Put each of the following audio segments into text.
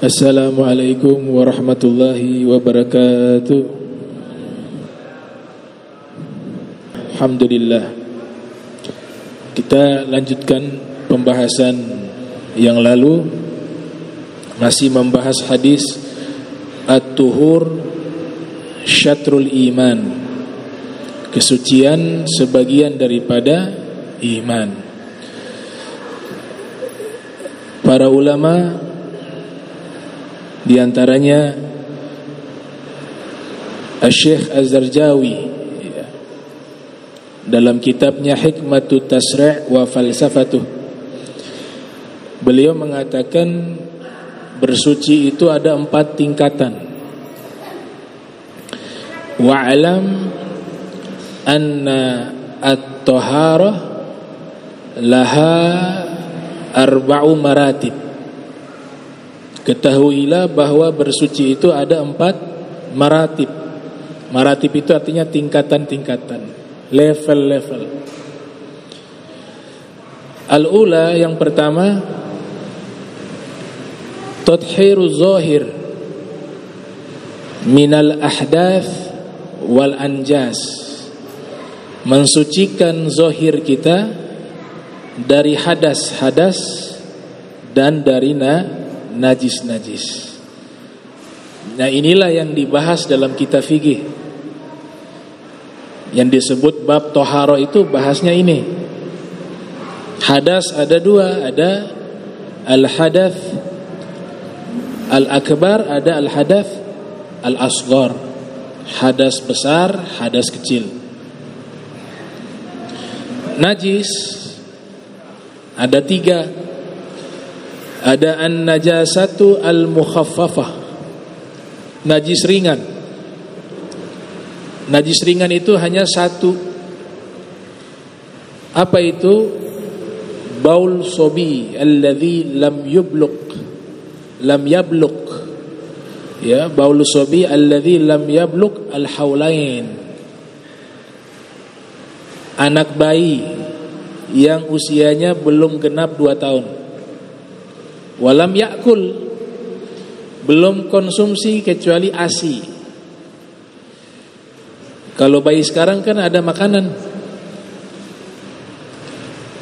Assalamualaikum warahmatullahi wabarakatuh. Alhamdulillah. Kita lanjutkan pembahasan yang lalu, masih membahas hadis At-tuhur syatrul iman, kesucian sebagian daripada iman. Para ulama, di antaranya Syekh Az-Zarjawi dalam kitabnya Hikmatut Tasri' wa Falsafatuh, beliau mengatakan bersuci itu ada 4 tingkatan. Wa'alam anna at-taharah laha 4 maratib. Ketahuilah bahwa bersuci itu ada 4 maratib. Maratib itu artinya tingkatan-tingkatan, level-level. Al-ula, yang pertama, tathhiru zahir minal ahdath wal anjas, mensucikan zahir kita dari hadas-hadas dan dari najis-najis. Nah, inilah yang dibahas dalam kitab fikih. Yang disebut bab toharo itu bahasnya ini. Hadas ada 2, ada al-hadath al-akbar, ada al-hadath al-asghar. Hadas besar, hadas kecil. Najis ada 3. Ada an-najasatu al-mukhaffafah, najis ringan. Najis ringan itu hanya 1. Apa itu? Baul sobi alladhi lam yabluk. Ya, baul sobi alladhi lam yabluk al-haulain. Anak bayi yang usianya belum genap 2 tahun. Walam yakul, belum konsumsi kecuali ASI. Kalau bayi sekarang kan ada makanan.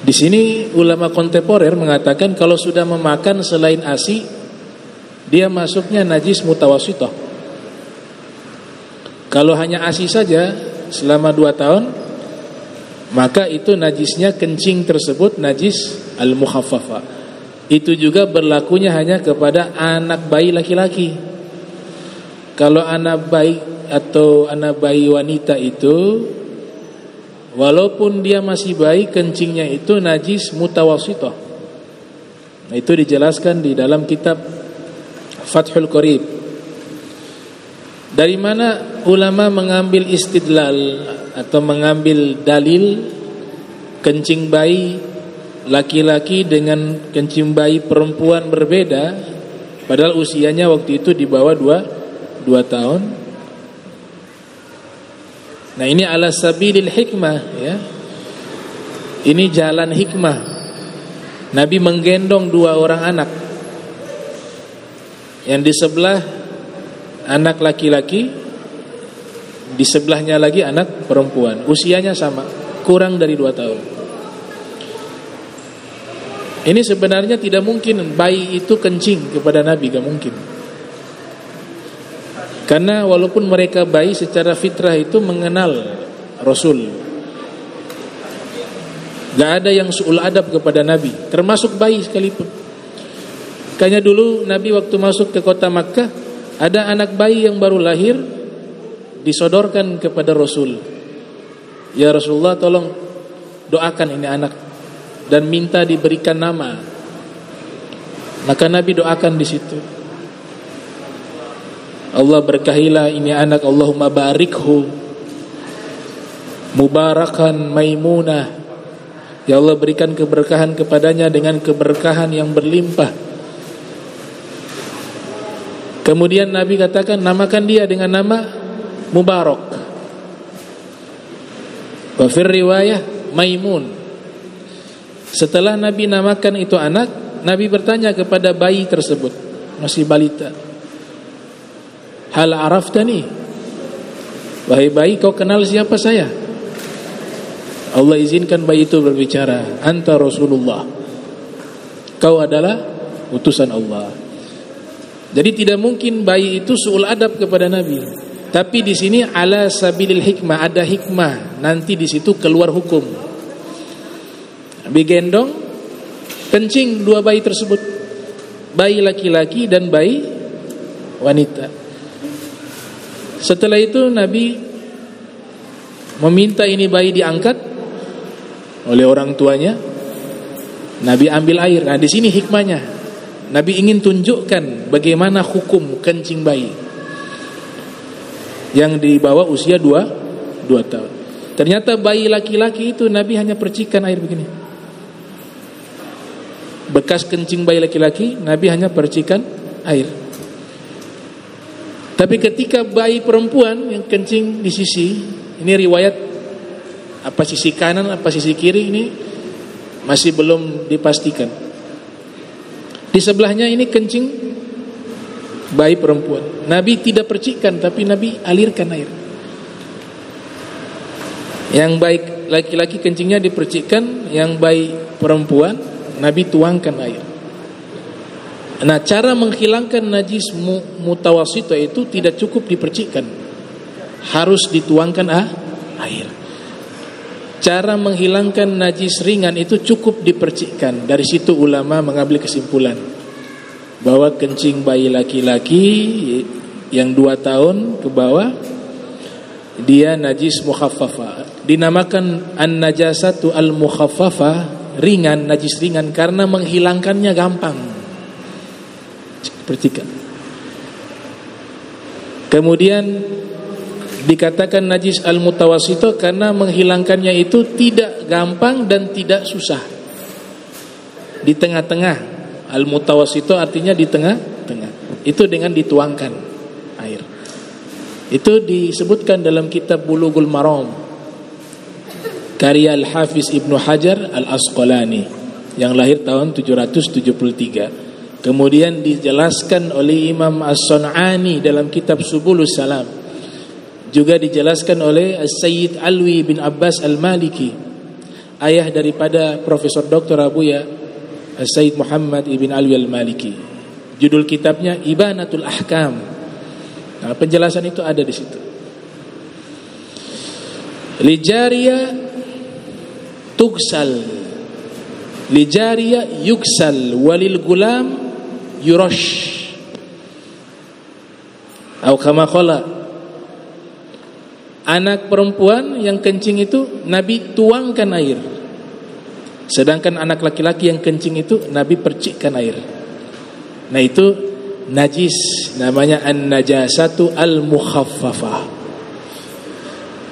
Di sini ulama kontemporer mengatakan kalau sudah memakan selain ASI, dia masuknya najis mutawassithah. Kalau hanya ASI saja selama 2 tahun, maka itu najisnya kencing tersebut najis al-mukhaffafah. Itu juga berlakunya hanya kepada anak bayi laki-laki. Kalau anak bayi atau anak bayi wanita itu, walaupun dia masih bayi, kencingnya itu najis mutawassithah. Nah, itu dijelaskan di dalam kitab Fathul Qarib. Dari mana ulama mengambil istidlal atau mengambil dalil kencing bayi laki-laki dengan kencing bayi perempuan berbeda, padahal usianya waktu itu di bawah 2 tahun. Nah, ini ala sabilil hikmah, ya. Ini jalan hikmah. Nabi menggendong 2 orang anak. Yang di sebelah anak laki-laki, di sebelahnya lagi anak perempuan. Usianya sama, kurang dari 2 tahun. Ini sebenarnya tidak mungkin bayi itu kencing kepada Nabi, gak mungkin. Karena walaupun mereka bayi, secara fitrah itu mengenal Rasul. Gak ada yang su'ul adab kepada Nabi, termasuk bayi sekalipun. Makanya dulu Nabi waktu masuk ke kota Makkah, ada anak bayi yang baru lahir, disodorkan kepada Rasul. Ya Rasulullah, tolong doakan ini anak dan minta diberikan nama. Maka Nabi doakan di situ. Allah berkahilah ini anak, Allahumma barikhu mubarakan maimunah. Ya Allah, berikan keberkahan kepadanya dengan keberkahan yang berlimpah. Kemudian Nabi katakan, namakan dia dengan nama Mubarak. Wa fir riwayah Maimun. Setelah Nabi namakan itu anak, Nabi bertanya kepada bayi tersebut, masih balita, hal araftani, wahai bayi, kau kenal siapa saya? Allah izinkan bayi itu berbicara, anta Rasulullah, kau adalah utusan Allah. Jadi tidak mungkin bayi itu su'ul adab kepada Nabi. Tapi di sini ala sabilil hikmah, ada hikmah. Nanti di situ keluar hukum. Nabi gendong, kencing dua bayi tersebut, bayi laki-laki dan bayi wanita. Setelah itu Nabi meminta ini bayi diangkat oleh orang tuanya. Nabi ambil air. Nah, di sini hikmahnya. Nabi ingin tunjukkan bagaimana hukum kencing bayi yang di bawah usia 2 tahun. Ternyata bayi laki-laki itu Nabi hanya percikan air begini. Bekas kencing bayi laki-laki Nabi hanya percikan air. Tapi ketika bayi perempuan yang kencing di sisi, ini riwayat apa sisi kanan apa sisi kiri ini masih belum dipastikan. Di sebelahnya ini kencing bayi perempuan. Nabi tidak percikan, tapi Nabi alirkan air. Yang bayi laki-laki kencingnya dipercikkan, yang bayi perempuan Nabi tuangkan air. Nah, cara menghilangkan najis mutawasito itu tidak cukup dipercikkan, harus dituangkan air. Cara menghilangkan najis ringan itu cukup dipercikkan. Dari situ ulama mengambil kesimpulan bahwa kencing bayi laki-laki yang 2 tahun ke bawah dia najis mukhaffafa. Dinamakan an-najasatu al-mukhaffafa, ringan, najis ringan, karena menghilangkannya gampang. Percikan. Kemudian dikatakan najis al-mutawasito karena menghilangkannya itu tidak gampang dan tidak susah. Di tengah-tengah. Al-mutawasito artinya di tengah-tengah. Itu dengan dituangkan air. Itu disebutkan dalam kitab Bulughul Maram, karya Al-Hafiz Ibnu Hajar Al-Asqalani yang lahir tahun 773. Kemudian dijelaskan oleh Imam As-Sun'ani dalam kitab Subulus Salam. Juga dijelaskan oleh Sayyid Alwi bin Abbas Al-Maliki, ayah daripada Profesor Dr. Abuya Sayyid Muhammad ibn Alwi Al-Maliki. Judul kitabnya Ibanatul Ahkam. Nah, penjelasan itu ada di situ. Lijariya tugsal, lijariya yuksal, walil gulam yurosh. Atau kama qala, anak perempuan yang kencing itu Nabi tuangkan air. Sedangkan anak laki-laki yang kencing itu Nabi percikkan air. Nah, itu najis, namanya an-najasatu al-mukhaffafah.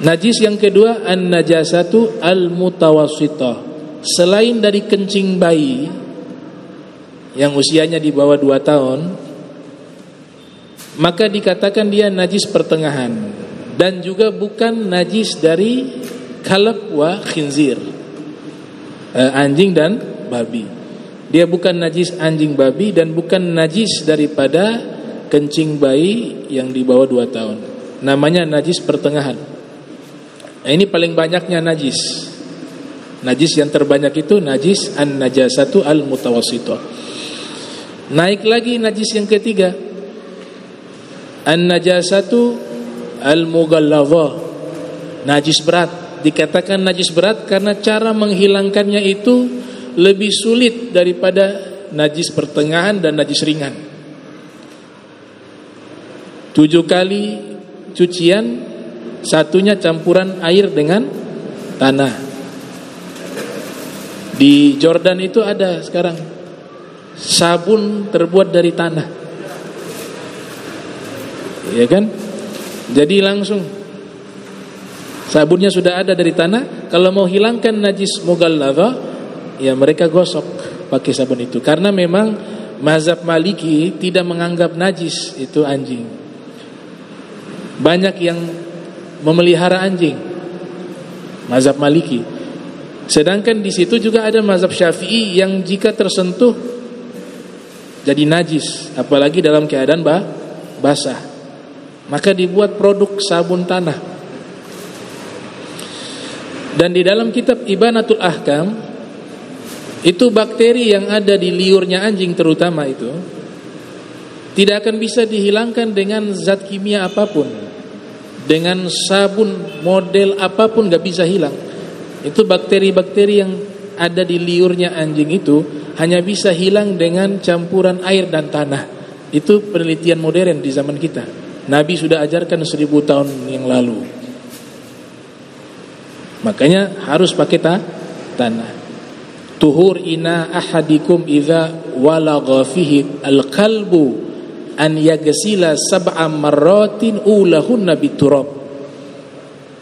Najis yang kedua an-najasatu al-mutawassithah. Selain dari kencing bayi yang usianya di bawah 2 tahun, maka dikatakan dia najis pertengahan. Dan juga bukan najis dari kalb wa khinzir, anjing dan babi. Dia bukan najis anjing babi dan bukan najis daripada kencing bayi yang di bawah 2 tahun. Namanya najis pertengahan. Nah, ini paling banyaknya najis. Najis yang terbanyak itu najis an-najasatu al-mutawassithah. Naik lagi najis yang ketiga, an-najasatu al-mughallazah, najis berat. Dikatakan najis berat karena cara menghilangkannya itu lebih sulit daripada najis pertengahan dan najis ringan. 7 kali cucian, satunya campuran air dengan tanah. Di Jordan itu ada sekarang sabun terbuat dari tanah, ya kan? Jadi langsung sabunnya sudah ada dari tanah. Kalau mau hilangkan najis mughallazah, ya mereka gosok pakai sabun itu. Karena memang mazhab Maliki tidak menganggap najis itu anjing. Banyak yang memelihara anjing, mazhab Maliki. Sedangkan di situ juga ada mazhab Syafi'i yang jika tersentuh jadi najis, apalagi dalam keadaan basah, maka dibuat produk sabun tanah. Dan di dalam kitab Ibanatul Ahkam itu bakteri yang ada di liurnya anjing terutama itu tidak akan bisa dihilangkan dengan zat kimia apapun, dengan sabun model apapun gak bisa hilang. Itu bakteri-bakteri yang ada di liurnya anjing itu hanya bisa hilang dengan campuran air dan tanah. Itu penelitian modern di zaman kita. Nabi sudah ajarkan 1000 tahun yang lalu. Makanya harus pakai tanah. Tuhur ina ahadikum idza walagha fihi al-qalbu an yaghsila sab'a marratin ulahunna biturab.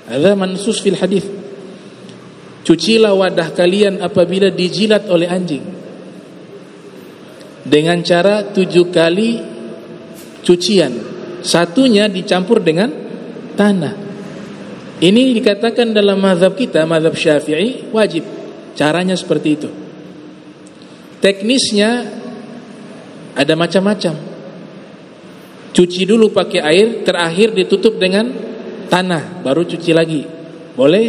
Hadza mansus fil hadis. Cucilah wadah kalian apabila dijilat oleh anjing dengan cara 7 kali cucian, satunya dicampur dengan tanah. Ini dikatakan dalam mazhab kita, mazhab Syafi'i, wajib. Caranya seperti itu. Teknisnya ada macam-macam. Cuci dulu pakai air, terakhir ditutup dengan tanah, baru cuci lagi. Boleh?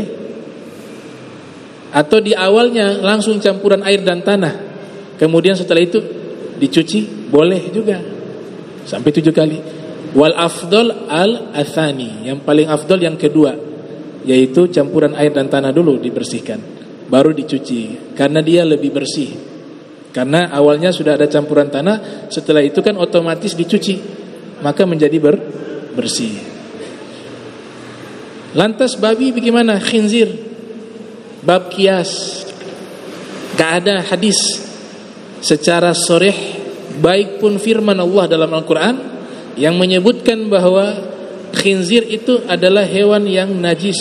Atau di awalnya langsung campuran air dan tanah, kemudian setelah itu dicuci, boleh juga sampai 7 kali. Wal afdal al-athani, yang paling afdal yang kedua, yaitu campuran air dan tanah dulu dibersihkan, baru dicuci, karena dia lebih bersih. Karena awalnya sudah ada campuran tanah, setelah itu kan otomatis dicuci, maka menjadi bersih. Lantas babi bagaimana? Khinzir, bab kias, gak ada hadis secara sharih, baik pun firman Allah dalam Al-Quran yang menyebutkan bahwa khinzir itu adalah hewan yang najis,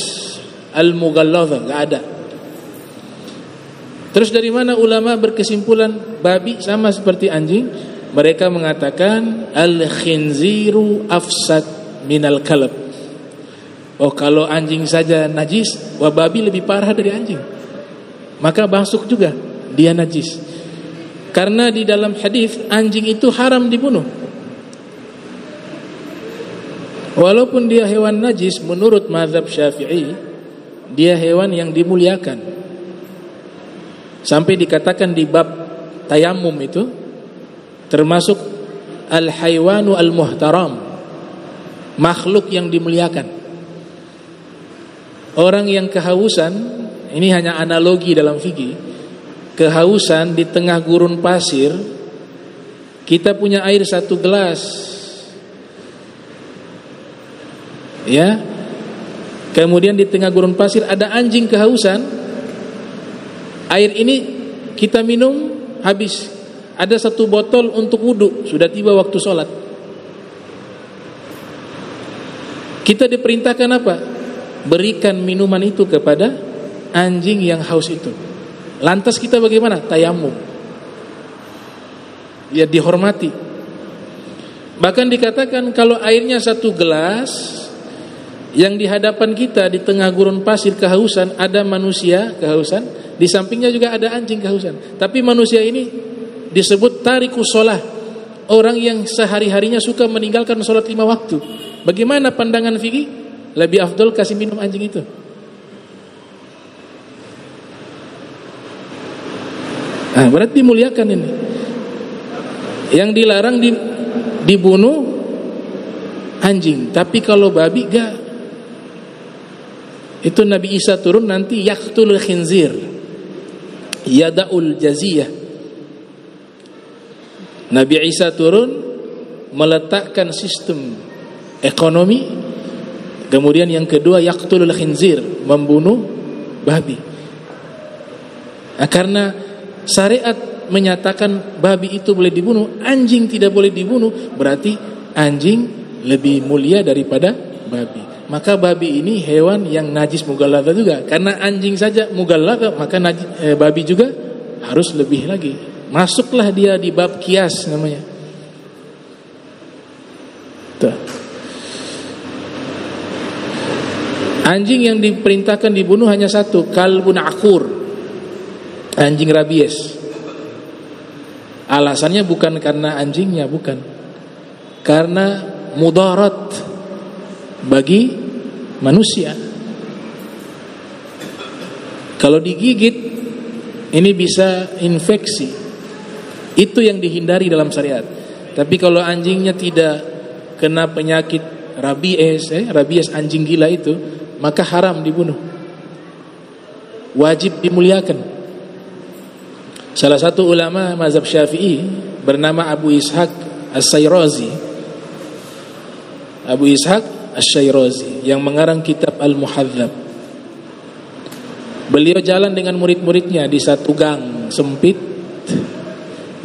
al-mughalladha, gak ada. Terus dari mana ulama berkesimpulan babi sama seperti anjing? Mereka mengatakan al-khinziru afsad minal kalb. Oh, kalau anjing saja najis, wah babi lebih parah dari anjing. Maka masuk juga dia najis. Karena di dalam hadis anjing itu haram dibunuh. Walaupun dia hewan najis, menurut mazhab Syafi'i dia hewan yang dimuliakan. Sampai dikatakan di bab tayamum itu termasuk al-haywanu al-muhtaram, makhluk yang dimuliakan. Orang yang kehausan, ini hanya analogi dalam fikih, kehausan di tengah gurun pasir, kita punya air 1 gelas, ya, kemudian di tengah gurun pasir ada anjing kehausan, air ini kita minum habis, ada 1 botol untuk wudhu, sudah tiba waktu sholat. Kita diperintahkan apa? Berikan minuman itu kepada anjing yang haus itu. Lantas kita bagaimana? Tayamum. Ya, dihormati. Bahkan dikatakan kalau airnya 1 gelas, yang di hadapan kita di tengah gurun pasir kehausan, ada manusia kehausan, di sampingnya juga ada anjing kehausan. Tapi manusia ini disebut tarikus sholah, orang yang sehari-harinya suka meninggalkan sholat 5 waktu. Bagaimana pandangan fikih? Lebih afdol kasih minum anjing itu. Nah, berarti dimuliakan ini. Yang dilarang dibunuh anjing, tapi kalau babi gak. Itu Nabi Isa turun nanti yaqtul khinzir, yada'ul jaziyah. Nabi Isa turun meletakkan sistem ekonomi. Kemudian yang kedua yaqtulul khinzir, membunuh babi. Nah, karena syariat menyatakan babi itu boleh dibunuh, anjing tidak boleh dibunuh, berarti anjing lebih mulia daripada babi. Maka babi ini hewan yang najis mughalladha juga. Karena anjing saja mughalladha, maka babi juga harus lebih lagi. Masuklah dia di bab kias namanya. Tuh. Anjing yang diperintahkan dibunuh hanya 1, kalbun akur, anjing rabies. Alasannya bukan karena anjingnya, bukan. Karena mudarat bagi manusia. Kalau digigit ini bisa infeksi. Itu yang dihindari dalam syariat. Tapi kalau anjingnya tidak kena penyakit rabies anjing gila itu, maka haram dibunuh. Wajib dimuliakan. Salah satu ulama mazhab Syafi'i bernama Abu Ishaq As-Sayrazi. Abu Ishaq As-Sayrazi yang mengarang kitab Al-Muhadzab. Beliau jalan dengan murid-muridnya di satu gang sempit,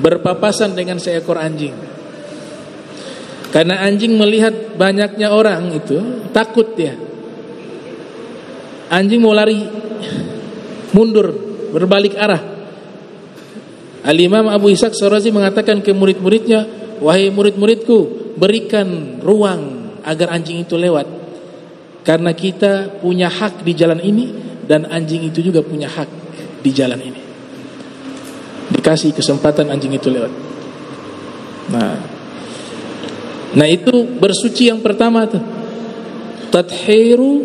berpapasan dengan seekor anjing. Karena anjing melihat banyaknya orang itu, takut dia. Anjing mau lari, mundur, berbalik arah. Al-Imam Abu Ishaq As-Sayrazi mengatakan ke murid-muridnya, wahai murid-muridku, berikan ruang agar anjing itu lewat. Karena kita punya hak di jalan ini, dan anjing itu juga punya hak di jalan ini. Dikasih kesempatan anjing itu lewat. Nah itu bersuci yang pertama tuh. Tadhiru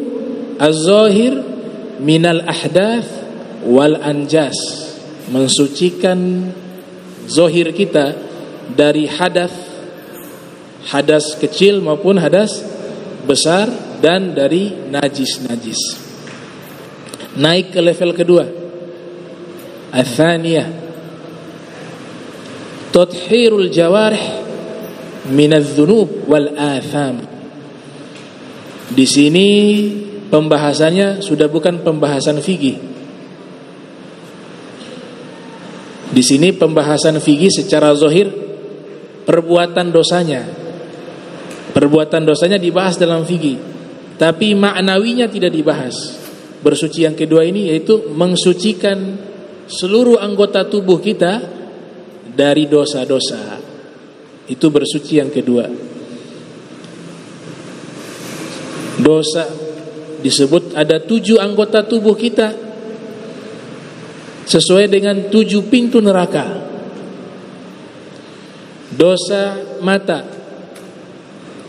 az-zahir minal ahdath wal anjas. Mensucikan zahir kita dari hadas kecil maupun hadas besar, dan dari najis. Naik ke level kedua. Ats-tsaniyah tathhirul jawarih minadz-dzunub wal atham. Di sini pembahasannya sudah bukan pembahasan fikih. Di sini pembahasan fikih secara zahir perbuatan dosanya. Perbuatan dosanya dibahas dalam fikih, tapi maknawinya tidak dibahas. Bersuci yang kedua ini yaitu mensucikan seluruh anggota tubuh kita dari dosa-dosa. Itu bersuci yang kedua. Dosa disebut ada 7 anggota tubuh kita sesuai dengan 7 pintu neraka. Dosa mata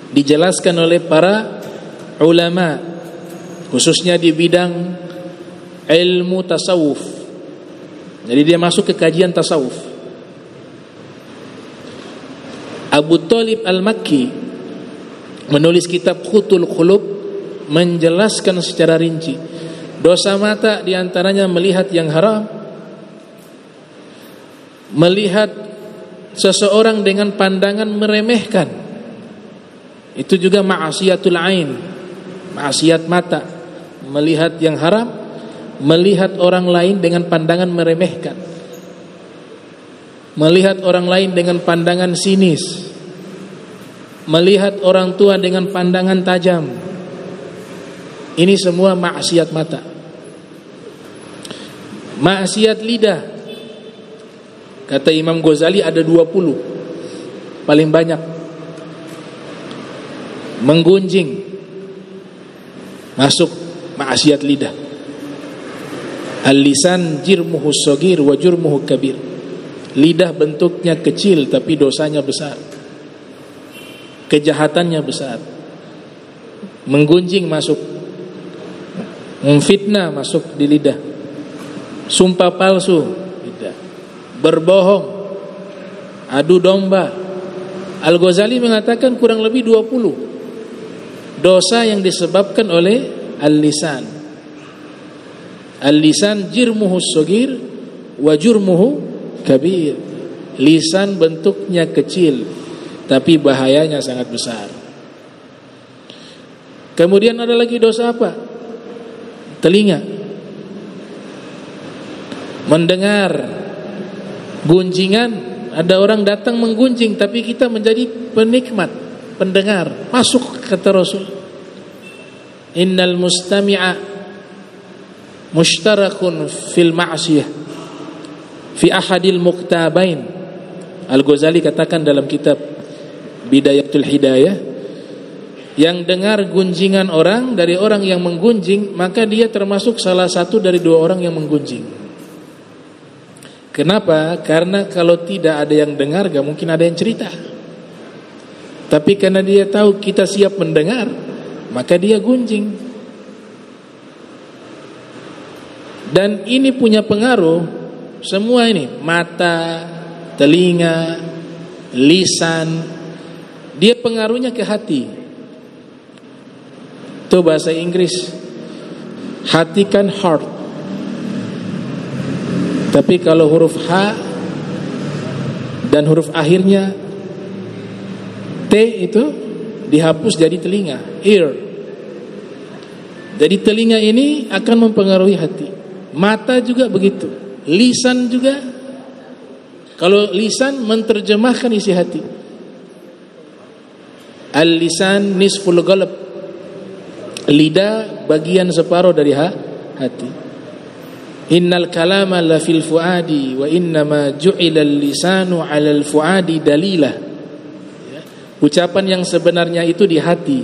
dijelaskan oleh para ulama, khususnya di bidang ilmu tasawuf. Jadi dia masuk ke kajian tasawuf. Abu Thalib Al-Makki menulis kitab Khutul Khulub, menjelaskan secara rinci. Dosa mata diantaranya melihat yang haram, melihat seseorang dengan pandangan meremehkan. Itu juga ma'asiyatul ain, maksiat mata, melihat yang haram, melihat orang lain dengan pandangan meremehkan, melihat orang lain dengan pandangan sinis, melihat orang tua dengan pandangan tajam. Ini semua maksiat mata. Maksiat lidah, kata Imam Ghazali ada 20 paling banyak. Menggunjing masuk maksiat lidah. Al-lisan jirmuhu shagir wa jurmuhu kabir. Lidah bentuknya kecil tapi dosanya besar, kejahatannya besar. Menggunjing masuk, memfitnah masuk di lidah, sumpah palsu lidah, berbohong, adu domba. Al-Ghazali mengatakan kurang lebih 20 dosa yang disebabkan oleh al-lisan. Al-lisan jirmuhu shagir wa jurmuhu kabir. Lisan bentuknya kecil tapi bahayanya sangat besar. Kemudian ada lagi dosa apa? Telinga. Mendengar gunjingan, ada orang datang menggunjing tapi kita menjadi penikmat, pendengar, masuk kata Rasul. Innal mustami'a mushtarakun fil ma'siyah fi ahadil muktabain. Al-Ghazali katakan dalam kitab Bidayatul Hidayah, yang dengar gunjingan orang dari orang yang menggunjing, maka dia termasuk salah satu dari 2 orang yang menggunjing. Kenapa? Karena kalau tidak ada yang dengar, gak mungkin ada yang cerita. Tapi karena dia tahu kita siap mendengar, maka dia gunjing. Dan ini punya pengaruh, semua ini, mata, telinga, lisan, dia pengaruhnya ke hati. Itu bahasa Inggris, hati kan heart. Tapi kalau huruf H dan huruf akhirnya T itu dihapus jadi telinga, ear. Jadi telinga ini akan mempengaruhi hati. Mata juga begitu. Lisan juga. Kalau lisan menerjemahkan isi hati. Al-lisan nisful qalb. Lidah bagian separuh dari hati. Innal kalama la fil fuadi wa innama ju'ila al-lisanu 'ala al-fuadi dalilah. Ucapan yang sebenarnya itu di hati.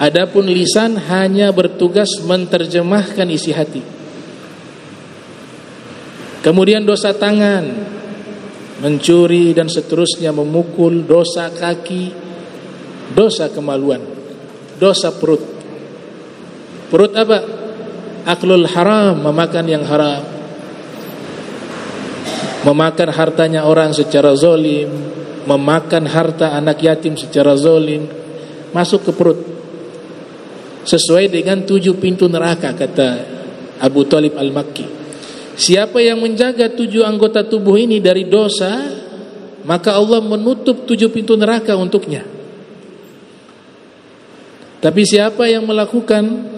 Adapun lisan hanya bertugas menerjemahkan isi hati. Kemudian dosa tangan, mencuri dan seterusnya, memukul, dosa kaki, dosa kemaluan, dosa perut. Perut apa? Aklul haram, memakan yang haram, memakan hartanya orang secara zalim, memakan harta anak yatim secara zalim, masuk ke perut. Sesuai dengan 7 pintu neraka, kata Abu Thalib Al-Makki. Siapa yang menjaga 7 anggota tubuh ini dari dosa, maka Allah menutup 7 pintu neraka untuknya. Tapi siapa yang melakukan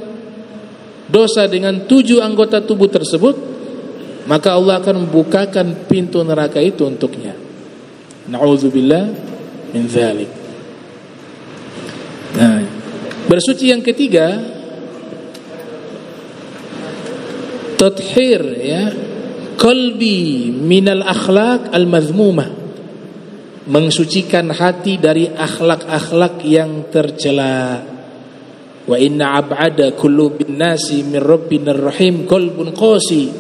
dosa dengan 7 anggota tubuh tersebut, maka Allah akan membukakan pintu neraka itu untuknya. Na'udzubillah min dzalik. Nah, bersuci yang ketiga, tathhir, ya, qalbi minal akhlaq al-madhmumah, mensucikan hati dari akhlak-akhlak yang tercela. Wa inna ab'ada qulubin nasi min rabbinar rahim qalbun qasi.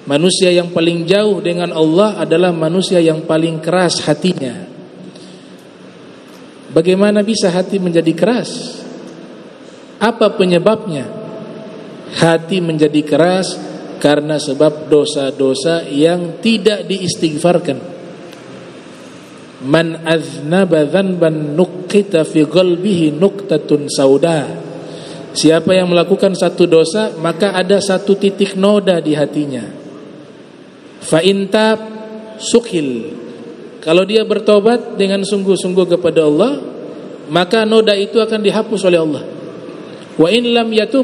Manusia yang paling jauh dengan Allah adalah manusia yang paling keras hatinya. Bagaimana bisa hati menjadi keras? Apa penyebabnya? Hati menjadi keras karena sebab dosa-dosa yang tidak diistighfarkan. Man aznaba dzanban nuqita fi qalbihi nuqtatun sauda. Siapa yang melakukan satu dosa, maka ada satu titik noda di hatinya. Fa intab sukil. Kalau dia bertobat dengan sungguh-sungguh kepada Allah, maka noda itu akan dihapus oleh Allah. Wa in lam yatub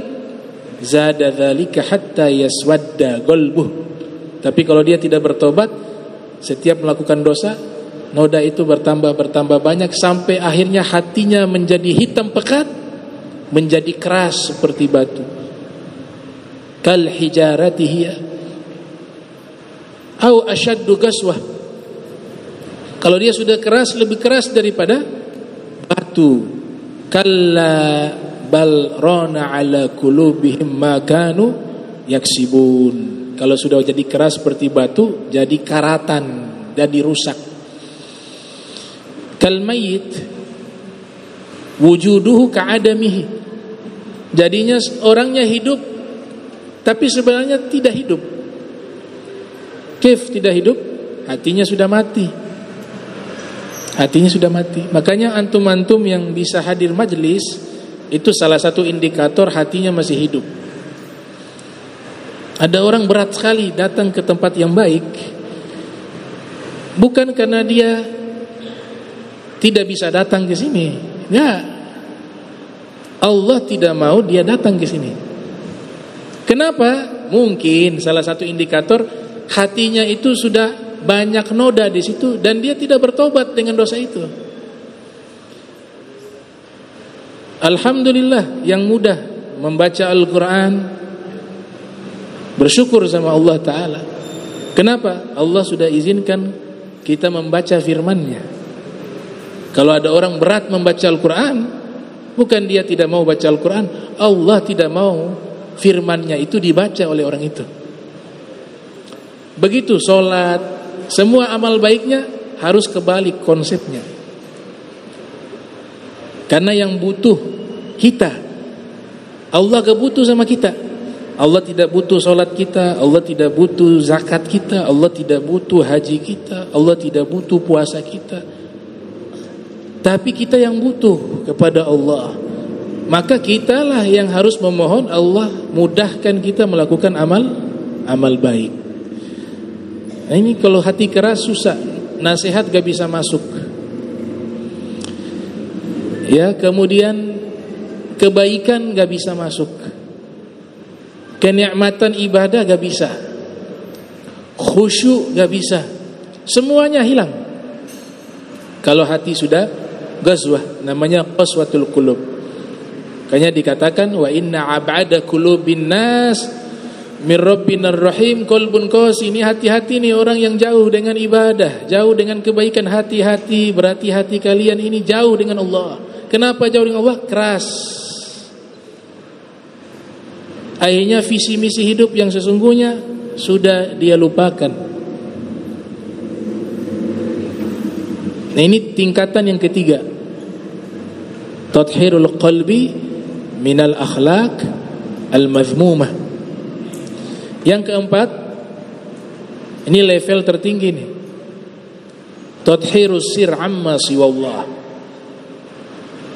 zada dzalika hatta yaswadda qalbuh. Tapi kalau dia tidak bertobat, setiap melakukan dosa, noda itu bertambah banyak sampai akhirnya hatinya menjadi hitam pekat, menjadi keras seperti batu. Kal hijaratihi au ashaddu qaswah. Kalau dia sudah keras, lebih keras daripada batu. Kalla bal rana ala qulubihim ma kanu yaksibun. Kalau sudah jadi keras seperti batu, jadi karatan, jadi rusak. Kal mayyit wujuduhu ka'adamihi. Jadinya orangnya hidup tapi sebenarnya tidak hidup. Kif tidak hidup? Hatinya sudah mati. Hatinya sudah mati. Makanya antum-antum yang bisa hadir majelis, itu salah satu indikator hatinya masih hidup. Ada orang berat sekali datang ke tempat yang baik, bukan karena dia tidak bisa datang ke sini. Enggak. Allah tidak mau dia datang ke sini. Kenapa? Mungkin salah satu indikator hatinya itu sudah banyak noda di situ dan dia tidak bertobat dengan dosa itu. Alhamdulillah yang mudah membaca Al-Quran, bersyukur sama Allah Ta'ala. Kenapa? Allah sudah izinkan kita membaca firman-Nya. Kalau ada orang berat membaca Al-Quran, bukan dia tidak mau baca Al-Quran, Allah tidak mau firman-Nya itu dibaca oleh orang itu. Begitu sholat, semua amal baiknya harus kebalik konsepnya. Karena yang butuh kita, Allah gak butuh sama kita. Allah tidak butuh sholat kita, Allah tidak butuh zakat kita, Allah tidak butuh haji kita, Allah tidak butuh puasa kita. Tapi kita yang butuh kepada Allah. Maka kitalah yang harus memohon Allah mudahkan kita melakukan amal baik. Nah ini kalau hati keras susah, nasihat gak bisa masuk. Ya, kemudian kebaikan gak bisa masuk. Kenikmatan ibadah gak bisa. Khusyuk gak bisa. Semuanya hilang. Kalau hati sudah ghazwah, namanya qaswatul qulub. Makanya dikatakan wa inna ab'ada qulubin nas min rabbinar rahim qalbun qasi. Ini hati-hati nih orang yang jauh dengan ibadah, jauh dengan kebaikan, hati-hati, berarti hati kalian ini jauh dengan Allah. Kenapa jauh dengan Allah? Keras. Akhirnya visi misi hidup yang sesungguhnya sudah dia lupakan. Nah ini tingkatan yang ketiga, tathhirul qalbi minal akhlaq al-madhmumah. Yang keempat, ini level tertinggi nih, tathhirus sir amma siwallah,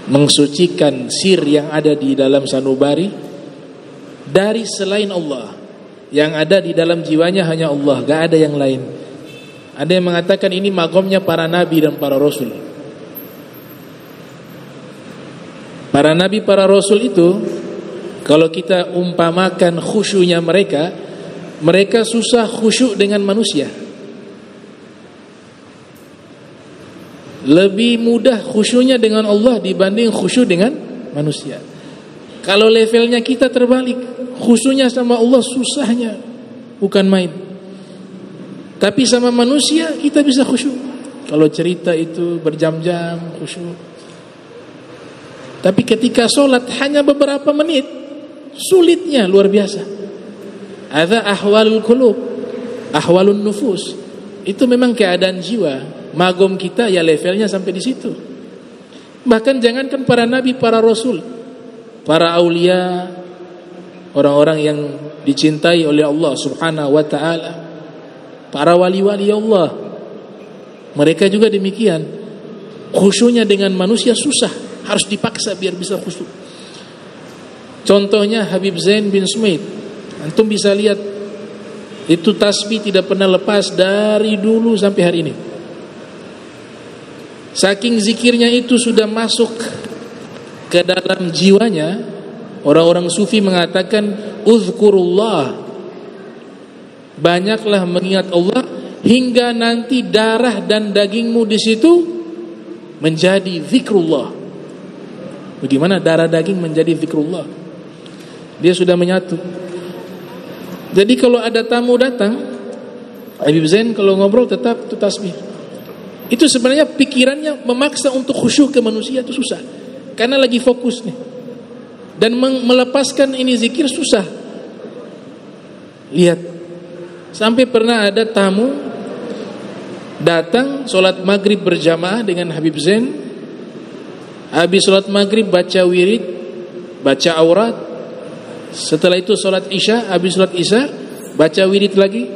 mensucikan sir yang ada di dalam sanubari dari selain Allah. Yang ada di dalam jiwanya hanya Allah, gak ada yang lain. Ada yang mengatakan ini makomnya para nabi dan para rasul. Para nabi, para rasul itu kalau kita umpamakan khusyuknya mereka susah khusyuk dengan manusia. Lebih mudah khusyuknya dengan Allah dibanding khusyuk dengan manusia. Kalau levelnya kita terbalik, khusyuknya sama Allah susahnya bukan main. Tapi sama manusia kita bisa khusyuk. Kalau cerita itu berjam-jam khusyuk. Tapi ketika sholat hanya beberapa menit, sulitnya luar biasa. Ada ahwalul qulub, ahwalun nufus. Itu memang keadaan jiwa. Magom kita ya levelnya sampai di situ. Bahkan jangankan para nabi, para rasul, para aulia, orang-orang yang dicintai oleh Allah Subhanahu wa taala, para wali-wali Allah, mereka juga demikian. Khusyuknya dengan manusia susah, harus dipaksa biar bisa khusyuk. Contohnya Habib Zain bin Sumaid. Antum bisa lihat itu tasbih tidak pernah lepas dari dulu sampai hari ini. Saking zikirnya itu sudah masuk ke dalam jiwanya. Orang-orang sufi mengatakan uzkurullah, banyaklah mengingat Allah hingga nanti darah dan dagingmu di situ menjadi zikrullah. Bagaimana darah daging menjadi zikrullah? Dia sudah menyatu. Jadi kalau ada tamu datang, Habib Zain kalau ngobrol tetap itu tasbih. Itu sebenarnya pikirannya memaksa untuk khusyuk ke manusia itu susah. Karena lagi fokus nih. Dan melepaskan ini zikir susah. Lihat. Sampai pernah ada tamu datang sholat maghrib berjamaah dengan Habib Zain. Habis sholat maghrib baca wirid, baca aurat. Setelah itu sholat isya, habis sholat isya baca wirid lagi.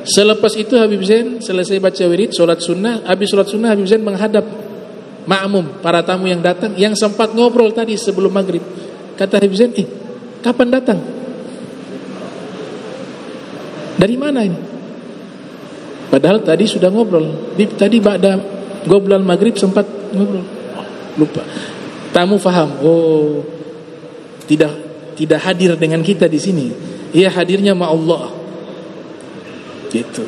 Selepas itu Habib Zain selesai baca wirid, sholat sunnah. Habis sholat sunnah Habib Zain menghadap makmum, para tamu yang datang, yang sempat ngobrol tadi sebelum maghrib. Kata Habib Zain, kapan datang? Dari mana ini? Padahal tadi sudah ngobrol. Tadi ba'da ngobrolan maghrib sempat ngobrol. Lupa. Tamu faham. Oh, tidak hadir dengan kita di sini. Ia hadirnya ma Allah. Gitu.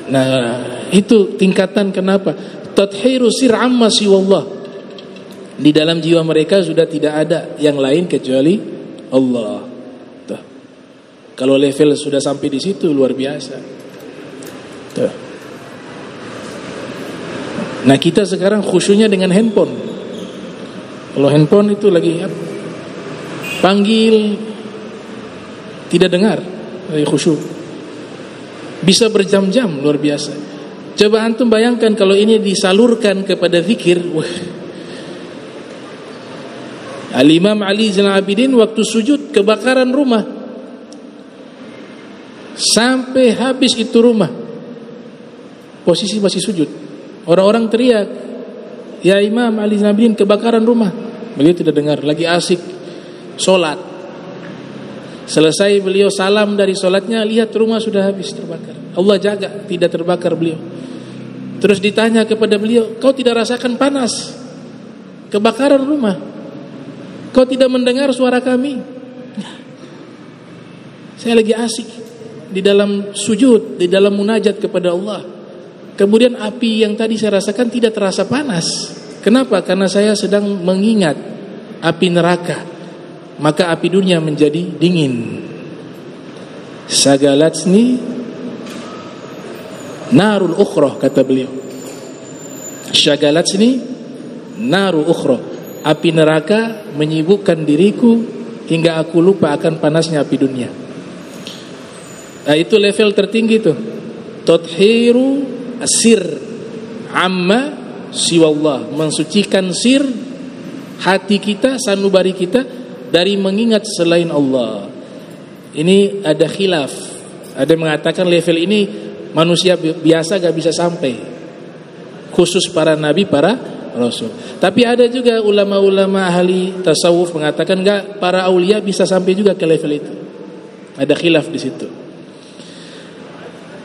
Nah, itu tingkatan kenapa? Tathhiru sir amma siwallah. Di dalam jiwa mereka sudah tidak ada yang lain kecuali Allah. Tuh. Kalau level sudah sampai di situ luar biasa. Tuh. Nah, kita sekarang khusyuknya dengan handphone. Kalau handphone itu lagi panggil tidak dengar, lagi khusyuk. Bisa berjam-jam, luar biasa. Coba antum bayangkan kalau ini disalurkan kepada zikir. Wah. Al-Imam Ali Zainal Abidin waktu sujud kebakaran rumah, sampai habis itu rumah, posisi masih sujud. Orang-orang teriak, "Ya Imam Ali Zainal Abidin, kebakaran rumah." Beliau tidak dengar, lagi asik sholat. Selesai beliau salam dari sholatnya, lihat rumah sudah habis terbakar. Allah jaga tidak terbakar beliau. Terus ditanya kepada beliau, "Kau tidak rasakan panas? Kebakaran rumah. Kau tidak mendengar suara kami?" Saya lagi asik di dalam sujud, di dalam munajat kepada Allah. Kemudian api yang tadi saya rasakan tidak terasa panas. Kenapa? Karena saya sedang mengingat api neraka. Maka api dunia menjadi dingin. Sagalatsni narul ukhra, kata beliau. Sagalatsni narul ukhra, api neraka menyibukkan diriku hingga aku lupa akan panasnya api dunia. Nah, itu level tertinggi tuh. Tathiru asir amma siwallah, mensucikan sir hati kita, sanubari kita dari mengingat selain Allah. Ini ada khilaf. Ada yang mengatakan level ini manusia biasa gak bisa sampai, khusus para nabi, para rasul. Tapi ada juga ulama-ulama ahli tasawuf mengatakan gak, para aulia bisa sampai juga ke level itu. Ada khilaf di situ.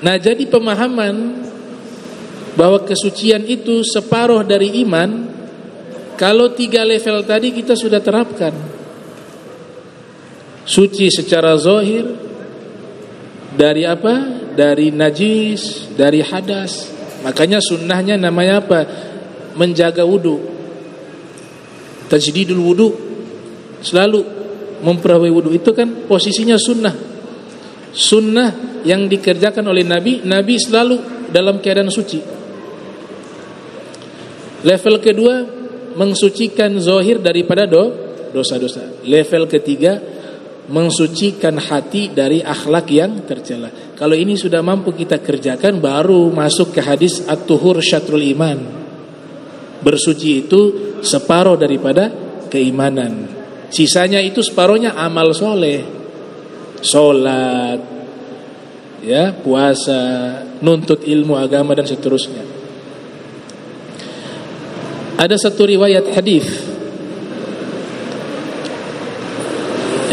Nah, jadi pemahaman bahwa kesucian itu separuh dari iman, kalau 3 level tadi kita sudah terapkan. Suci secara zahir dari apa? Dari najis, dari hadas. Makanya sunnahnya namanya apa? Menjaga wudu, tajdidul wudu, selalu memperbaiki wudu. Itu kan posisinya sunnah. Sunnah yang dikerjakan oleh Nabi. Nabi selalu dalam keadaan suci. Level kedua, mensucikan zahir daripada dosa-dosa. Level ketiga, mensucikan hati dari akhlak yang tercela. Kalau ini sudah mampu kita kerjakan, baru masuk ke hadis at-tuhur syatrul iman. Bersuci itu separuh daripada keimanan. Sisanya itu separuhnya amal soleh, sholat, ya, puasa, nuntut ilmu agama dan seterusnya. Ada satu riwayat hadis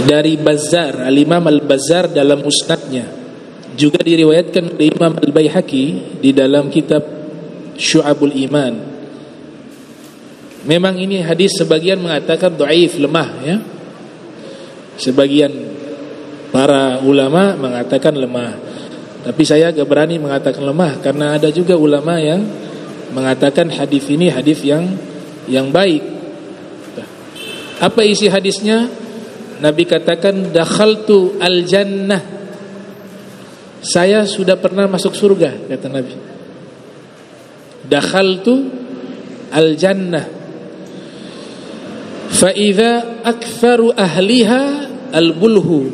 dari Bazzar, Al-Imam Al-Bazzar dalam Musnadnya, juga diriwayatkan oleh Imam Al-Baihaqi di dalam kitab Syu'abul Iman. Memang ini hadis sebagian mengatakan dhaif, lemah, ya. Sebagian para ulama mengatakan lemah. Tapi saya agak berani mengatakan lemah karena ada juga ulama yang mengatakan hadis ini hadis yang baik. Apa isi hadisnya? Nabi katakan, dakhaltu al-jannah, saya sudah pernah masuk surga, kata Nabi. Dakhaltu al-jannah fa idza aktsaru ahliha al-bulhu.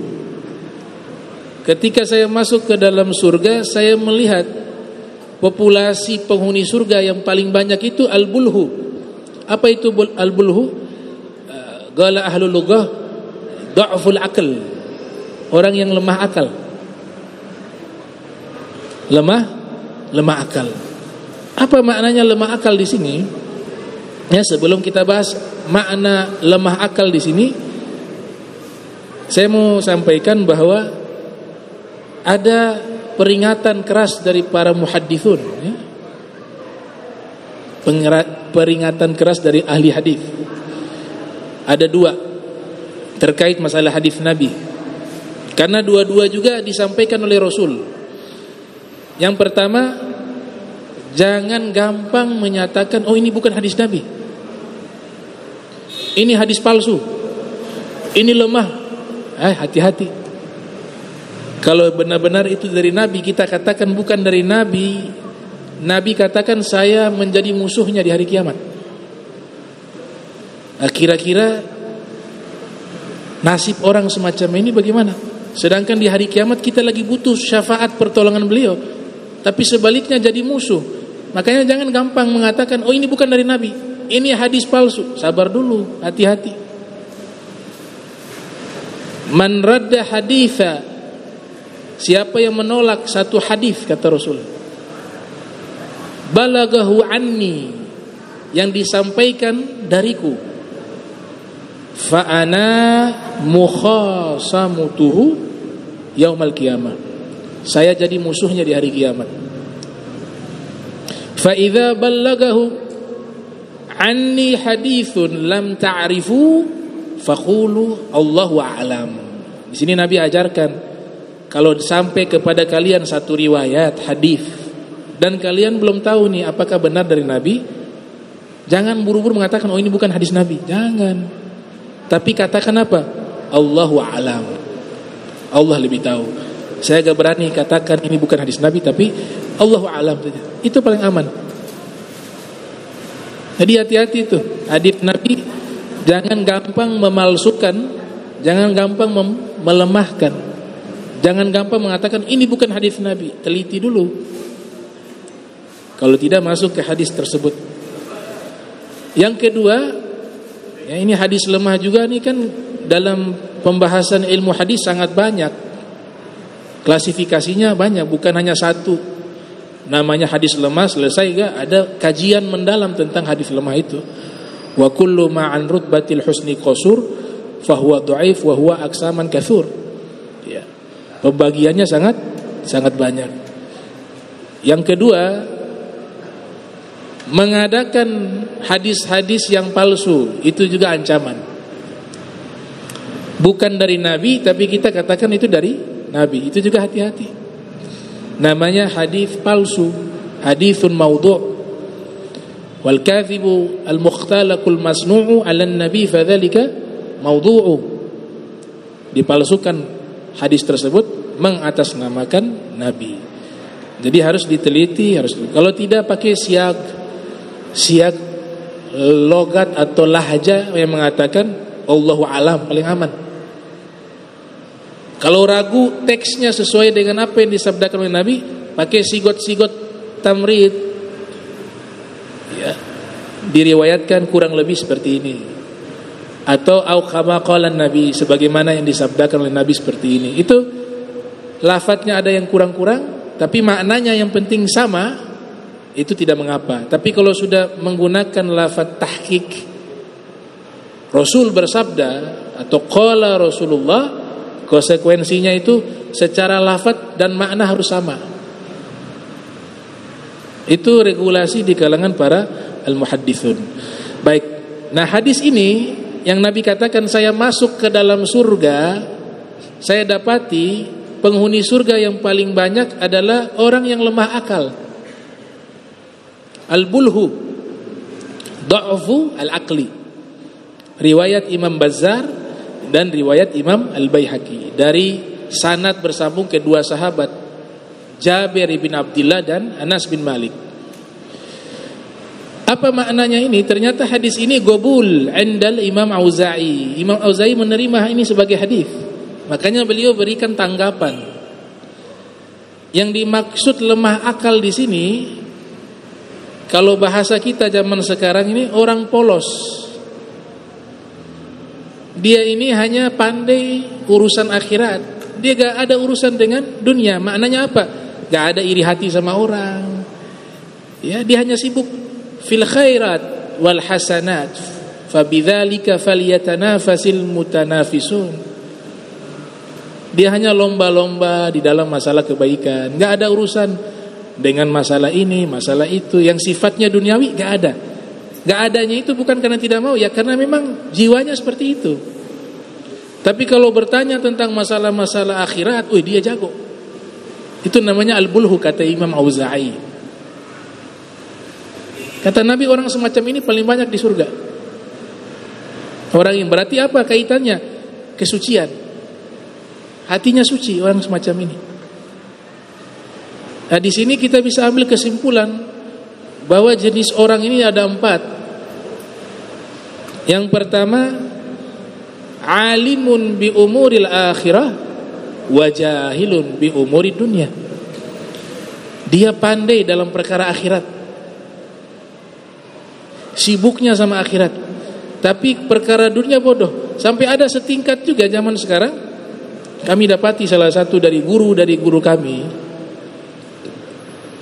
Ketika saya masuk ke dalam surga, saya melihat populasi penghuni surga yang paling banyak itu al-bulhu. Apa itu al-bulhu? Qala ahlul lughah dha'ful akal, orang yang lemah akal. Lemah akal. Apa maknanya lemah akal di sini? Ya, sebelum kita bahas makna lemah akal di sini, saya mau sampaikan bahwa ada peringatan keras dari para muhaddithun, ya. Peringatan keras dari ahli hadis. Ada 2 terkait masalah hadis Nabi, karena dua-dua juga disampaikan oleh Rasul. Yang pertama, jangan gampang menyatakan, oh ini bukan hadis Nabi, ini hadis palsu, ini lemah. Hati-hati. Kalau benar-benar itu dari Nabi, kita katakan bukan dari Nabi. Nabi katakan saya menjadi musuhnya di hari kiamat. Kira-kira nasib orang semacam ini bagaimana? Sedangkan di hari kiamat kita lagi butuh syafaat pertolongan beliau, tapi sebaliknya jadi musuh. Makanya jangan gampang mengatakan, oh ini bukan dari Nabi, ini hadis palsu. Sabar dulu, hati-hati. Man radda haditha, siapa yang menolak satu hadis, kata Rasul, balagahu anni, yang disampaikan dariku, fa ana mukhasamutuhu yaumal qiyamah, saya jadi musuhnya di hari kiamat. Fa idza ballagahu anni hadithun lam ta'rifu faqulu Allahu a'lam. Di sini Nabi ajarkan, kalau sampai kepada kalian satu riwayat hadis dan kalian belum tahu nih apakah benar dari Nabi, jangan buru-buru mengatakan oh ini bukan hadis Nabi, jangan. Tapi katakan apa? Allahu a'lam. Allah lebih tahu. Saya gak berani katakan ini bukan hadis Nabi, tapi Allahu a'lam saja. Itu paling aman. Jadi hati-hati itu. Hadis Nabi jangan gampang memalsukan, jangan gampang melemahkan, jangan gampang mengatakan ini bukan hadis Nabi. Teliti dulu. Kalau tidak masuk ke hadis tersebut. Yang kedua, ya ini hadis lemah juga nih kan, dalam pembahasan ilmu hadis sangat banyak. Klasifikasinya banyak, bukan hanya satu. Namanya hadis lemah, selesai gak? Ada kajian mendalam tentang hadis lemah itu. Wa kullu ma'an rutbatil husni qasur fahuwa dhaif wa huwa aksaman katsur. Ya. Pembagiannya sangat banyak. Yang kedua, mengadakan hadis-hadis yang palsu, itu juga ancaman. Bukan dari Nabi, tapi kita katakan itu dari Nabi. Itu juga hati-hati. Namanya hadis palsu, haditsun maudhu'. Wal kadhibu al mukhtalaqul masnu'u 'ala an-nabi fadzalika maudhu'u. Dipalsukan hadis tersebut mengatasnamakan Nabi. Jadi harus diteliti, kalau tidak pakai siag logat atau lahja yang mengatakan Allahu a'lam, paling aman. Kalau ragu teksnya sesuai dengan apa yang disabdakan oleh Nabi, pakai sigot-sigot tamrid. Ya, diriwayatkan kurang lebih seperti ini. Atau au kama qala Nabi, sebagaimana yang disabdakan oleh Nabi seperti ini. Itu lafadznya ada yang kurang-kurang, tapi maknanya yang penting sama, itu tidak mengapa. Tapi kalau sudah menggunakan lafadz tahqiq, Rasul bersabda atau qala Rasulullah, konsekuensinya itu secara lafadz dan makna harus sama. Itu regulasi di kalangan para al-muhadditsun. Baik. Nah, hadis ini yang Nabi katakan saya masuk ke dalam surga, saya dapati penghuni surga yang paling banyak adalah orang yang lemah akal. Al-bulhu dha'fu al-aqli. Riwayat Imam Bazzar dan riwayat Imam Al-Baihaqi dari sanad bersambung kedua sahabat Jabir bin Abdullah dan Anas bin Malik. Apa maknanya ini? Ternyata hadis ini gobul indal Imam Auza'i. Imam Auza'i menerima ini sebagai hadis. Makanya beliau berikan tanggapan. Yang dimaksud lemah akal di sini, kalau bahasa kita zaman sekarang ini, orang polos. Dia ini hanya pandai urusan akhirat. Dia gak ada urusan dengan dunia. Maknanya apa? Gak ada iri hati sama orang. Ya, dia hanya sibuk fil khairat wal hasanat. Fabidzalika falyatanafasil mutanafisun. Dia hanya lomba-lomba di dalam masalah kebaikan. Gak ada urusan dengan masalah ini, masalah itu. Yang sifatnya duniawi gak ada. Gak adanya itu bukan karena tidak mau, ya karena memang jiwanya seperti itu. Tapi kalau bertanya tentang masalah-masalah akhirat, dia jago. Itu namanya al-bulhu, kata Imam Auza'i. Kata Nabi, orang semacam ini paling banyak di surga. Orang yang berarti apa kaitannya? Kesucian. Hatinya suci orang semacam ini. Nah, di sini kita bisa ambil kesimpulan bahwa jenis orang ini ada 4. Yang pertama, alimun bi umuril akhirah wa jahilun bi umuri dunya. Dia pandai dalam perkara akhirat, sibuknya sama akhirat, tapi perkara dunia bodoh. Sampai ada setingkat juga zaman sekarang, kami dapati salah satu dari guru kami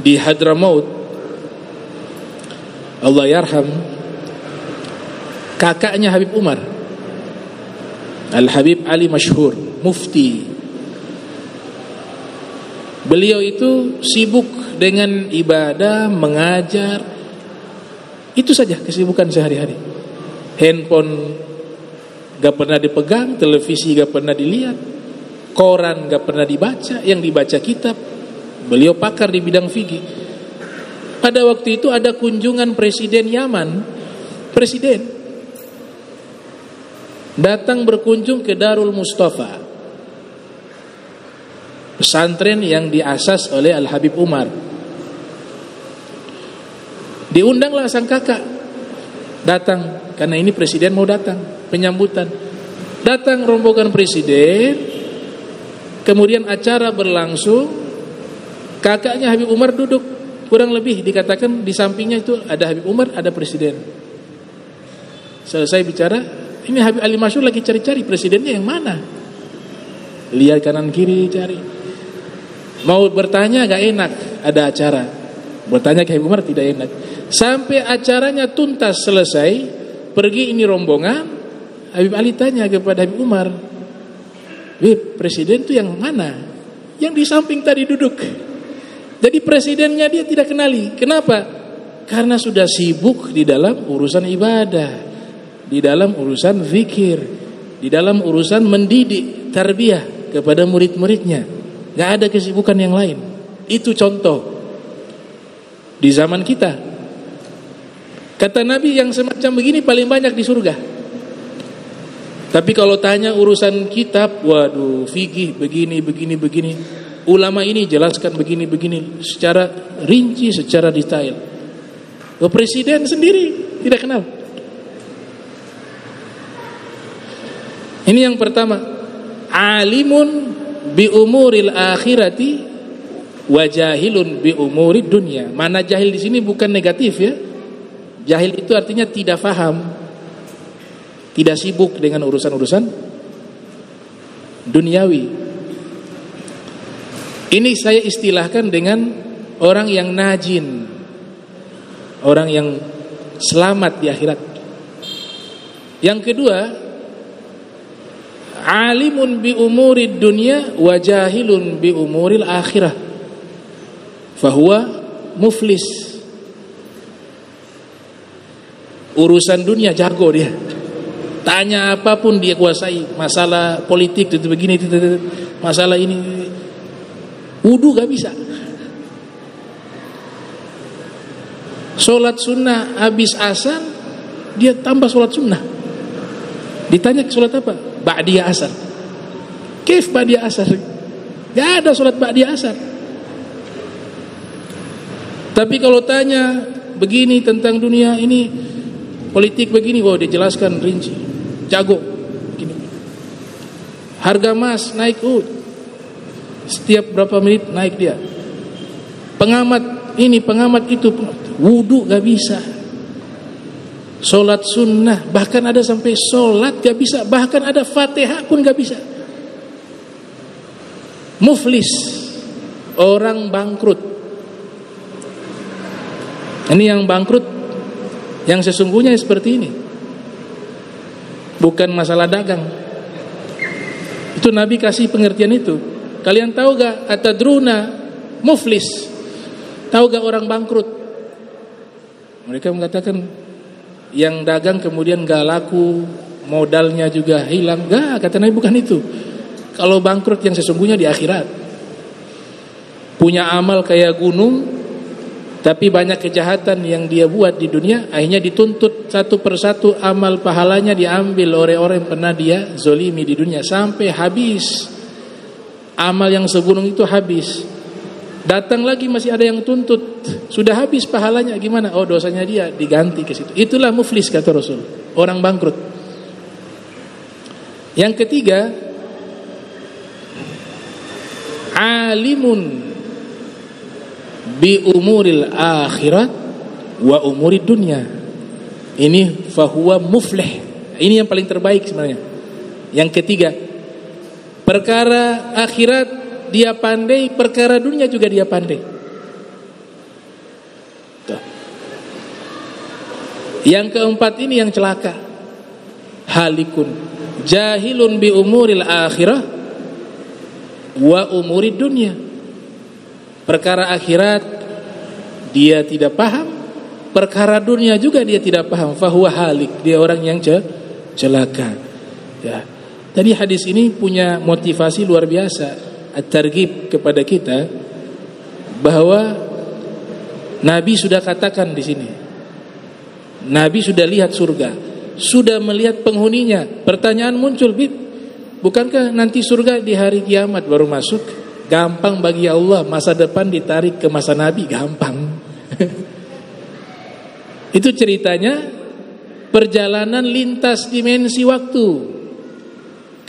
di Hadramaut, Allah yarham, kakaknya Habib Umar, Al-Habib Ali Masyhur, mufti. Beliau itu sibuk dengan ibadah, mengajar. Itu saja kesibukan sehari-hari. Handphone gak pernah dipegang, televisi gak pernah dilihat, koran gak pernah dibaca, yang dibaca kitab. Beliau pakar di bidang fikih. Pada waktu itu ada kunjungan Presiden Yaman. Presiden datang berkunjung ke Darul Mustafa, pesantren yang diasas oleh Al-Habib Umar. Diundanglah sang kakak datang, karena ini presiden mau datang, penyambutan. Datang rombongan presiden, kemudian acara berlangsung. Kakaknya Habib Umar duduk, kurang lebih dikatakan di sampingnya itu ada Habib Umar, ada presiden. Selesai bicara, ini Habib Ali Masyhur lagi cari-cari presidennya yang mana. Lihat kanan kiri cari. Mau bertanya gak enak, ada acara. Bertanya ke Habib Umar tidak enak. Sampai acaranya tuntas selesai, pergi ini rombongan, Habib Ali tanya kepada Habib Umar, Habib, presiden itu yang mana? Yang di samping tadi duduk. Jadi presidennya dia tidak kenali. Kenapa? Karena sudah sibuk di dalam urusan ibadah, di dalam urusan zikir, di dalam urusan mendidik, tarbiyah kepada murid-muridnya. Gak ada kesibukan yang lain. Itu contoh di zaman kita. Kata Nabi, yang semacam begini paling banyak di surga. Tapi kalau tanya urusan kitab, waduh, fikih begini. Ulama ini jelaskan begini secara rinci, secara detail. Presiden sendiri tidak kenal. Ini yang pertama, alimun bi umuril akhirati wa jahilun bi umurid dunya. Mana jahil di sini bukan negatif ya. Jahil itu artinya tidak faham, tidak sibuk dengan urusan-urusan duniawi. Ini saya istilahkan dengan orang yang najin, orang yang selamat di akhirat. Yang kedua, alimun bi umurid dunya wa jahilun bi umuril akhirah, fahuwa muflis. Urusan dunia jago dia, tanya apapun dia kuasai. Masalah politik itu begini, masalah ini, wudu gak bisa. Sholat sunnah habis asar, dia tambah sholat sunnah. Ditanya sholat apa? Ba'diyah asar. Kif ba'diyah asar? Gak ada sholat ba'diyah asar. Tapi kalau tanya begini tentang dunia ini, politik begini, dia jelaskan rinci, jago. Begini. Harga emas naik, setiap berapa menit naik dia. Pengamat ini, pengamat itu, wudu gak bisa. Sholat sunnah, bahkan ada sampai sholat gak bisa, bahkan ada Fatihah pun gak bisa. Muflis, orang bangkrut. Ini yang bangkrut, yang sesungguhnya seperti ini. Bukan masalah dagang. Itu Nabi kasih pengertian itu. Kalian tahu gak atadruna muflis? Tahu gak orang bangkrut? Mereka mengatakan yang dagang kemudian gak laku, modalnya juga hilang. Gak, kata Nabi, bukan itu. Kalau bangkrut yang sesungguhnya di akhirat, punya amal kayak gunung, tapi banyak kejahatan yang dia buat di dunia, akhirnya dituntut satu persatu amal pahalanya diambil oleh orang yang pernah dia zolimi di dunia sampai habis. Amal yang segunung itu habis. Datang lagi masih ada yang tuntut. Sudah habis pahalanya, gimana? Oh, dosanya dia diganti ke situ. Itulah muflis kata Rasul, orang bangkrut. Yang ketiga, alimun bi umuril akhirat wa umurid dunya. Ini fahuwa muflih. Ini yang paling terbaik sebenarnya. Yang ketiga, perkara akhirat dia pandai, perkara dunia juga dia pandai. Tuh. Yang keempat ini yang celaka. Halikun jahilun bi umuril akhirah wa umurid dunya. Perkara akhirat dia tidak paham, perkara dunia juga dia tidak paham. Fahuwa halik, dia orang yang celaka. Ya. Jadi hadis ini punya motivasi luar biasa, at-targhib kepada kita bahwa Nabi sudah katakan di sini. Nabi sudah lihat surga, sudah melihat penghuninya. Pertanyaan muncul, Bib, bukankah nanti surga di hari kiamat baru masuk? Gampang bagi Allah, masa depan ditarik ke masa Nabi, gampang. Itu ceritanya perjalanan lintas dimensi waktu.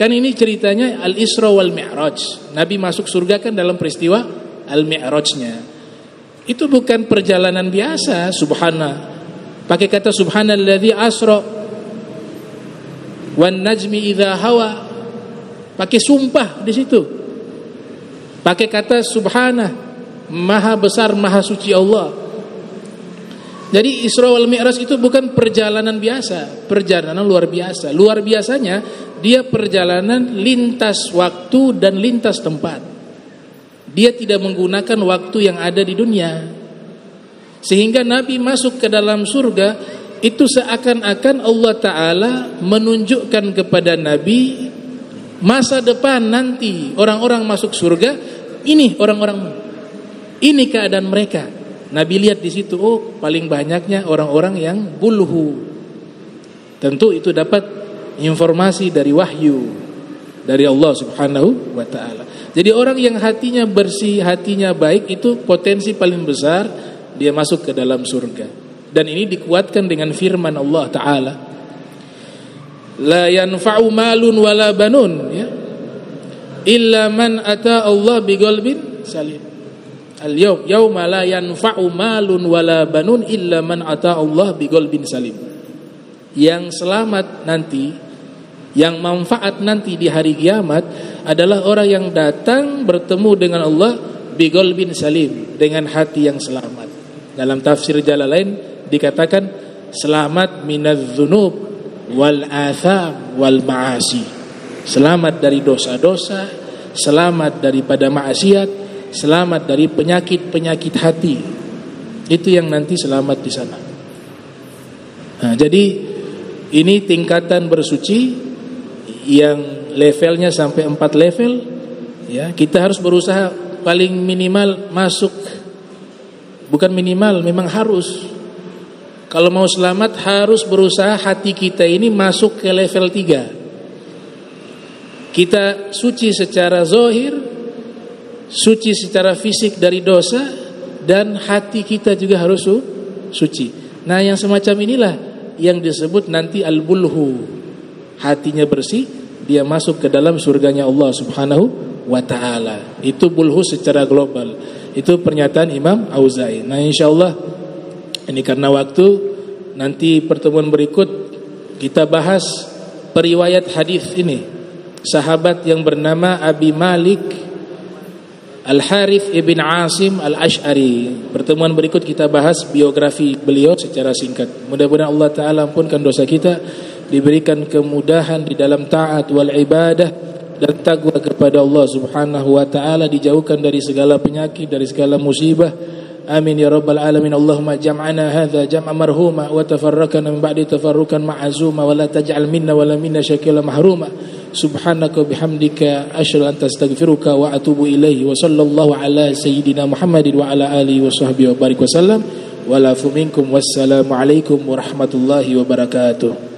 Kan ini ceritanya Al-Isra wal Mi'raj. Nabi masuk surga kan dalam peristiwa Al-Mi'rajnya. Itu bukan perjalanan biasa, subhana. Pakai kata subhanalladzi asra wan najmi idza hawa. Pakai sumpah di situ. Pakai kata subhana, maha besar, maha suci Allah. Jadi Isra wal Mi'raj itu bukan perjalanan biasa, perjalanan luar biasa. Luar biasanya dia perjalanan lintas waktu dan lintas tempat. Dia tidak menggunakan waktu yang ada di dunia. Sehingga Nabi masuk ke dalam surga itu seakan-akan Allah Ta'ala menunjukkan kepada Nabi masa depan nanti orang-orang masuk surga, ini orang-orang, ini keadaan mereka. Nabi lihat di situ, oh paling banyaknya orang-orang yang bulhu. Tentu itu dapat informasi dari wahyu dari Allah Subhanahu wa Ta'ala. Jadi orang yang hatinya bersih, hatinya baik, itu potensi paling besar dia masuk ke dalam surga. Dan ini dikuatkan dengan firman Allah Ta'ala, la yanfa'u malun wala banun, ya, illa man ata Allah biqalbin salim. Al-yawm yauma la yanfa'u malun wala banun illa man ata Allah biqalbin salim. Yang selamat nanti, yang manfaat nanti di hari kiamat adalah orang yang datang bertemu dengan Allah biqalbin salim, dengan hati yang selamat. Dalam tafsir Jalalain dikatakan selamat minadz-dzunub wal atham wal ma'asi. Selamat dari dosa-dosa, selamat daripada maksiat, selamat dari penyakit-penyakit hati. Itu yang nanti selamat di sana. Nah, jadi ini tingkatan bersuci yang levelnya sampai 4 level, ya. Kita harus berusaha paling minimal masuk, bukan minimal, memang harus. Kalau mau selamat harus berusaha hati kita ini masuk ke level 3. Kita suci secara zahir, suci secara fisik dari dosa, dan hati kita juga harus suci. Nah, yang semacam inilah yang disebut nanti al-bulhu. Hatinya bersih, dia masuk ke dalam surganya Allah Subhanahu wa Ta'ala. Itu bulhu secara global. Itu pernyataan Imam Auza'i. Nah, insyaallah ini karena waktu, nanti pertemuan berikut kita bahas periwayat hadis ini. Sahabat yang bernama Abi Malik Al-Harith ibn Asim Al-Ash'ari. Pertemuan berikut kita bahas biografi beliau secara singkat. Mudah-mudahan Allah Ta'ala ampunkan dosa kita, diberikan kemudahan di dalam taat wal ibadah dan takwa kepada Allah Subhanahu wa Ta'ala, dijauhkan dari segala penyakit, dari segala musibah. Amin ya rabbal alamin. Allahumma jam'ana hadza jam'a marhuma wa tafarraqana min ba'di tafarruqan ma'zuma wa la taj'al minna wa la minna shakila mahruma. Subhanaka bihamdika asyhadu an astaghfiruka wa atubu ilaihi. Wa sallallahu ala sayyidina Muhammadin wa ala alihi wa sahbihi wa barik wasallam. Wa la fu minkum wassalamu alaikum warahmatullahi wabarakatuh.